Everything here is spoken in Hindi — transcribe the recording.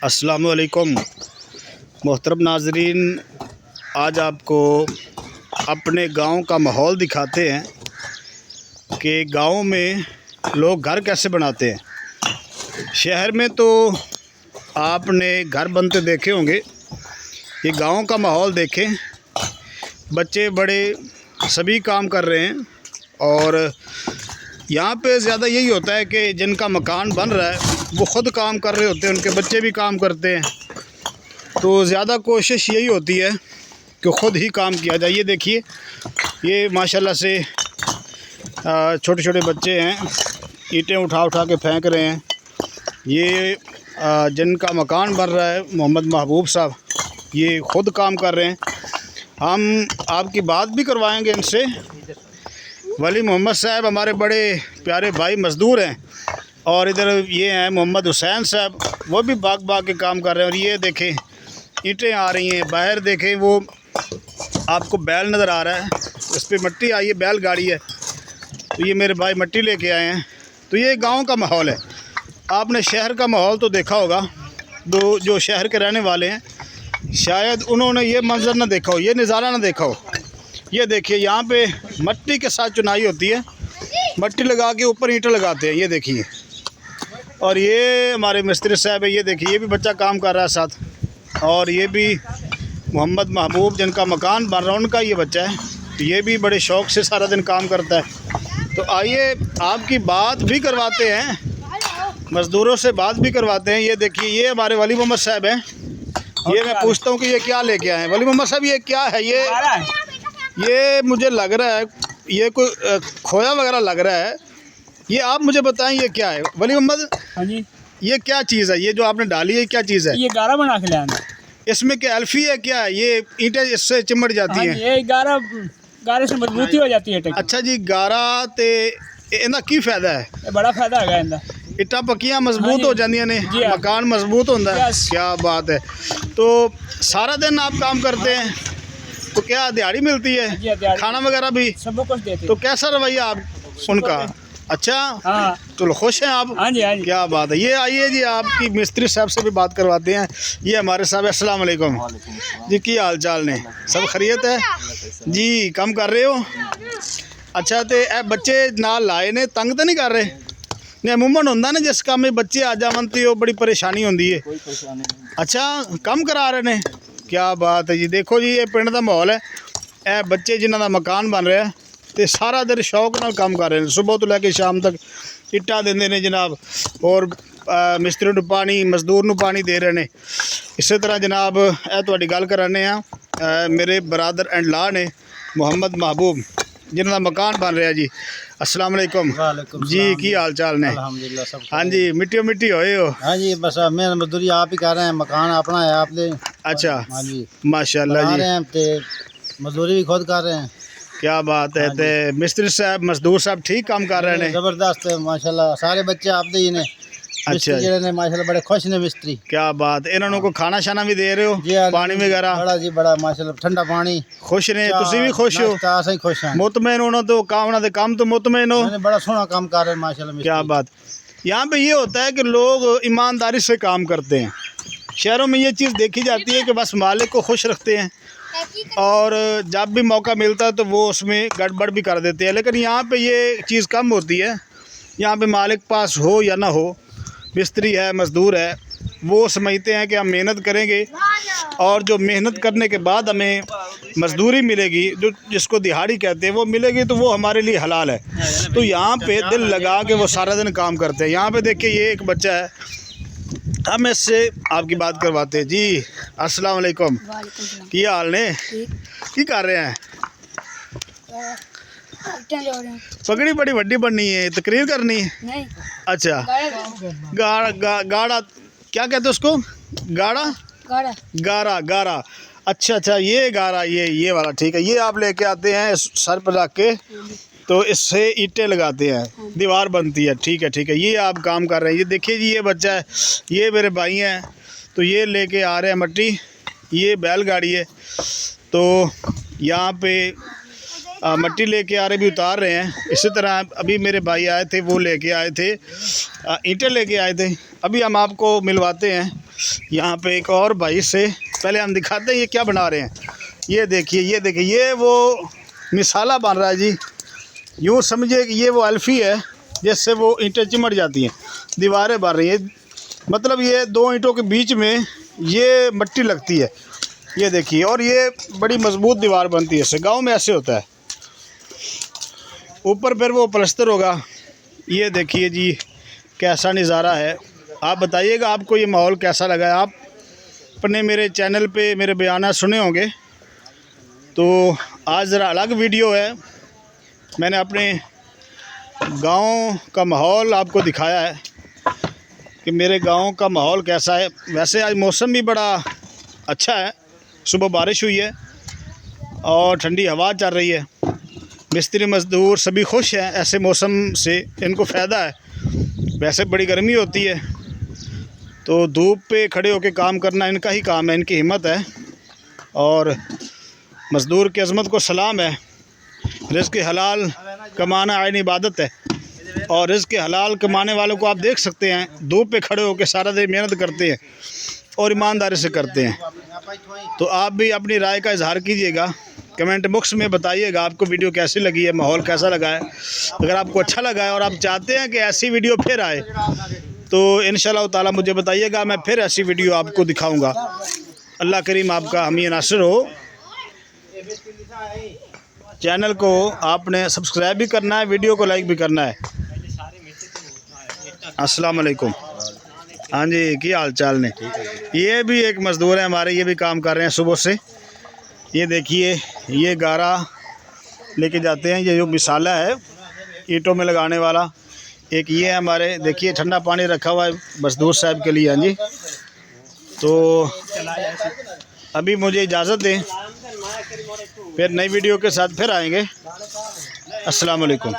अस्सलामु अलैकुम मोहतरम नाजरीन, आज आपको अपने गांव का माहौल दिखाते हैं कि गांव में लोग घर कैसे बनाते हैं। शहर में तो आपने घर बनते देखे होंगे, ये गांव का माहौल देखें। बच्चे बड़े सभी काम कर रहे हैं और यहाँ पे ज़्यादा यही होता है कि जिनका मकान बन रहा है वो ख़ुद काम कर रहे होते हैं, उनके बच्चे भी काम करते हैं। तो ज़्यादा कोशिश यही होती है कि ख़ुद ही काम किया जाए। ये देखिए, ये माशाल्लाह से छोटे छोटे बच्चे हैं, ईंटें उठा उठा के फेंक रहे हैं। ये जिनका मकान बन रहा है मोहम्मद महबूब साहब, ये ख़ुद काम कर रहे हैं। हम आपकी बात भी करवाएंगे इनसे। वली मोहम्मद साहब हमारे बड़े प्यारे भाई मज़दूर हैं, और इधर ये हैं मोहम्मद हुसैन साहब, वो भी भाग भाग के काम कर रहे हैं। और ये देखें, ईंटें आ रही हैं बाहर। देखें, वो आपको बैल नज़र आ रहा है, इस पर मिट्टी आई है, बैल गाड़ी है। तो ये मेरे भाई मिट्टी लेके आए हैं। तो ये गांव का माहौल है। आपने शहर का माहौल तो देखा होगा, जो शहर के रहने वाले हैं शायद उन्होंने ये मंजर ना देखा हो, ये नज़ारा ना देखा हो। ये देखिए, यहाँ पे मिट्टी के साथ चुनाई होती है, मिट्टी लगा के ऊपर ईंटें लगाते हैं। ये देखिए, और ये हमारे मिस्त्री साहब है। ये देखिए, ये भी बच्चा काम कर रहा है साथ। और ये भी मोहम्मद महबूब जिनका मकान बन रहा है, उनका ये बच्चा है। तो ये भी बड़े शौक़ से सारा दिन काम करता है। तो आइए आपकी बात भी करवाते हैं, मज़दूरों से बात भी करवाते हैं। ये देखिए, ये हमारे वली मोहम्मद साहब हैं। ये मैं पूछता हूँ कि ये क्या लेके आए हैं। वली मोहम्मद साहब, ये क्या है? ये मुझे लग रहा है ये कोई खोया वगैरह लग रहा है। ये आप मुझे बताएं, ये क्या है वली मोहम्मद? हाँ जी, ये क्या चीज़ है? ये जो आपने डाली है क्या चीज़ है? ये गारा बना के लाना। इसमें क्या अल्फी है क्या है? ये ईंटें इससे चिमट जाती हैं? ये गारे से मजबूती हो जाती है। अच्छा जी, गारा ते इनका की फायदा है? ये बड़ा फायदा है इनका। इट्टा पक्कियां मजबूत हो जांदियां ने, मकान मजबूत होता है। क्या बात है। तो सारा दिन आप काम करते हैं, तो क्या दिहाड़ी मिलती है? खाना वगैरह भी सब कुछ देते। तो कैसा रवैया आप उनका? अच्छा, हाँ, तो खुश हैं आप? हाँ जी, हाँ जी। क्या बात है। ये आइए जी, आपकी मिस्त्री साहब से भी बात करवाते हैं। ये हमारे साहब, अस्सलाम वालेकुम जी, की हाल चाल ने? सब खैरियत है जी? काम कर रहे हो? अच्छा, तो ए बच्चे नाल लाए ने, तंग तो नहीं कर रहे? नहीं, अमूमन होंदा ना जिस काम में बच्चे आ जावन तो वो बड़ी परेशानी होंदी है। अच्छा, कम करा रहे ने? क्या बात है जी। देखो जी, ये पिंड का माहौल है। ए बच्चे जिन्हों का मकान बन रहा है तो सारा दिन शौक नाल काम कर रहे हैं, सुबह तो लैके शाम तक इट्टा देंदे ने जनाब, और मिस्त्री नूं पानी, मजदूर नूं पानी दे रहे हैं। इस तरह जनाब ए तुहाडी गल कराने आ, मेरे बरादर एंड ला ने मोहम्मद महबूब जिन्हों का मकान बन रहा है जी। अस्सलाम वालेकुम जी, की हाल चाल ने? अल्हम्दुलिल्लाह सब। हाँ जी, मिट्टी मिट्टी होए हो? हाँ जी, बस मेहनत मजदूरी आप ही कर रहे हैं, मकान अपना है आपने। अच्छा, हाँ जी, माशाल्लाह जी, रहे हैं ते मजदूरी भी खुद कर रहे हैं। क्या बात है। ते मिस्त्री साहब, मजदूर साहब ठीक काम कर रहे हैं? जबरदस्त है माशाल्लाह, सारे बच्चे आपदे ही ने। अच्छा जी ने माशाल्लाह बड़े खुश ने मिस्त्री। क्या बात। इन्होंने को खाना शाना भी दे रहे हो? पानी वगैरह? बड़ा जी बड़ा माशाल्लाह, ठंडा पानी। खुश ने? तुसी भी खुश हो? सही खुश हैं, मुतमैन होना तो काम दे काम तो मुतमैन हो? बड़ा सोना काम कर रहे हैं माशाल्लाह। क्या बात। यहाँ पे ये होता है कि लोग ईमानदारी से काम करते हैं। शहरों में ये चीज़ देखी जाती है कि बस मालिक को खुश रखते हैं, और जब भी मौका मिलता है तो वो उसमें गड़बड़ भी कर देते हैं। लेकिन यहाँ पे ये चीज़ कम होती है। यहाँ पे मालिक पास हो या ना हो, मिस्त्री है, मज़दूर है, वो समझते हैं कि हम मेहनत करेंगे और जो मेहनत करने के बाद हमें मज़दूरी मिलेगी, जो जिसको दिहाड़ी कहते हैं, वो मिलेगी, तो वो हमारे लिए हलाल है। तो यहाँ पे दिल लगा के वो सारा दिन काम करते हैं। यहाँ पे देखिए, ये एक बच्चा है, हम इससे आपकी बात करवाते हैं जी। अस्सलाम वालेकुम, की हाल ने? की कर रहे हैं? पगड़ी बड़ी वड्डी बननी है, तकरीर करनी है? नहीं। अच्छा, गाड़ा क्या कहते हैं उसको? गाड़ा गारा गारा। अच्छा अच्छा, ये गारा, ये वाला ठीक है। ये आप लेके आते हैं सर पर रख के, तो इससे ईंटें लगाते हैं, दीवार बनती है। ठीक है ठीक है, ये आप काम कर रहे हैं। ये देखिए जी, ये बच्चा है, ये मेरे भाई हैं, तो ये लेके आ रहे हैं मिट्टी। ये बैलगाड़ी है, तो यहाँ पे मिट्टी लेके आ रहे भी उतार रहे हैं। इसी तरह अभी मेरे भाई आए थे, वो लेके आए थे ईंटें लेके आए थे। अभी हम आपको मिलवाते हैं यहाँ पे एक और भाई से। पहले हम दिखाते हैं ये क्या बना रहे हैं। ये देखिए, ये देखिए, ये वो मिसाला बन रहा है जी। यूँ समझिए कि ये वो अल्फ़ी है जिससे वो ईंटें चिमट जाती हैं, दीवारें बन रही हैं। मतलब ये दो ईंटों के बीच में ये मिट्टी लगती है, ये देखिए, और ये बड़ी मजबूत दीवार बनती है। इससे गाँव में ऐसे होता है। ऊपर फिर वो प्लस्तर होगा। ये देखिए जी कैसा नज़ारा है। आप बताइएगा आपको ये माहौल कैसा लगा है। आप अपने मेरे चैनल पे मेरे बयान सुने होंगे, तो आज ज़रा अलग वीडियो है। मैंने अपने गांव का माहौल आपको दिखाया है कि मेरे गांव का माहौल कैसा है। वैसे आज मौसम भी बड़ा अच्छा है, सुबह बारिश हुई है और ठंडी हवा चल रही है। मिस्त्री मज़दूर सभी खुश हैं ऐसे मौसम से, इनको फ़ायदा है। वैसे बड़ी गर्मी होती है तो धूप पे खड़े होकर काम करना इनका ही काम है, इनकी हिम्मत है। और मज़दूर की अज़मत को सलाम है। रिज़्क़ हलाल कमाना आइन इबादत है, और रिज़्क़ हलाल कमाने वालों को आप देख सकते हैं, धूप पे खड़े होकर सारा दिन मेहनत करते हैं और ईमानदारी से करते हैं। तो आप भी अपनी राय का इजहार कीजिएगा, कमेंट बॉक्स में बताइएगा आपको वीडियो कैसी लगी है, माहौल कैसा लगा है। अगर आपको अच्छा लगा है और आप चाहते हैं कि ऐसी वीडियो फिर आए तो इंशाअल्लाह ताला मुझे बताइएगा, मैं फिर ऐसी वीडियो आपको दिखाऊंगा। अल्लाह करीम आपका हामी नासिर हो। चैनल को आपने सब्सक्राइब भी करना है, वीडियो को लाइक भी करना है। अस्सलाम वालेकुम। हाँ जी, क्या हाल चाल ने। ये भी एक मज़दूर है हमारे, ये भी काम कर रहे हैं सुबह से। ये देखिए, ये गारा लेके जाते हैं। ये जो मिसाला है ईंटों में लगाने वाला, एक ये है हमारे। देखिए ठंडा पानी रखा हुआ है मज़दूर साहब के लिए। हाँ जी, तो अभी मुझे इजाज़त दें, फिर नई वीडियो के साथ फिर आएंगे। अस्सलाम वालेकुम।